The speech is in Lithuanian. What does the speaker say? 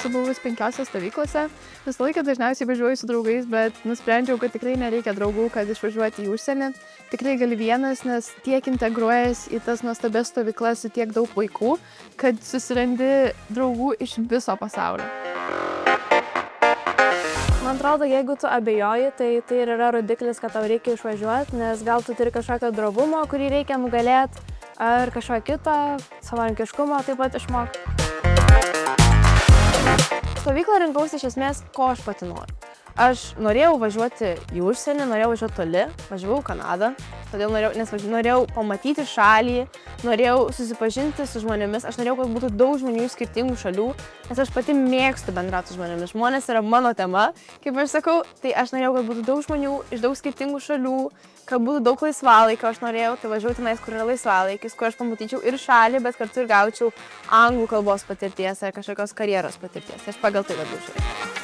esu buvus 5 stovyklose. Visą laiką dažniausiai važiuoju su draugais, bet nusprendžiau, kad tikrai nereikia draugų, kad išvažiuoti į užsienį. Tikrai gali vienas, nes tiek integruojas į tas nuostabias stovyklas su tiek daug vaikų, kad susirandi draugų iš viso pasaulio. Man atrodo, jeigu tu abejoji, tai ir yra rodiklis, kad tau reikia išvažiuoti, nes gal tu turi kažkokio drovumo, kurį reikia nugalėti, ar kažkokio kito savarankiškumo taip pat išmokti. Stovyklą rinkausi iš esmės, ko aš pati noriu. Aš norėjau važiuoti į užsienį, norėjau važiuoti toli, važiavau į Kanadą, nes norėjau pamatyti šalį, norėjau susipažinti su žmonėmis, aš norėjau, kad būtų daug žmonių iš skirtingų šalių, nes aš pati mėgstu bendrauti su žmonėmis. Žmonės yra mano tema, kaip aš sakau, tai aš norėjau, kad būtų daug žmonių iš daug skirtingų šalių, kad būtų daug laisvalaikio, aš norėjau tai važiuoti tenais, kur yra laisvalaikis, kur aš pamatyčiau ir šalį, bet kartu ir gaučiau anglų kalbos patirties ar kažkokios karjeros patirties. Aš pagal tai labiau žiūrėjau.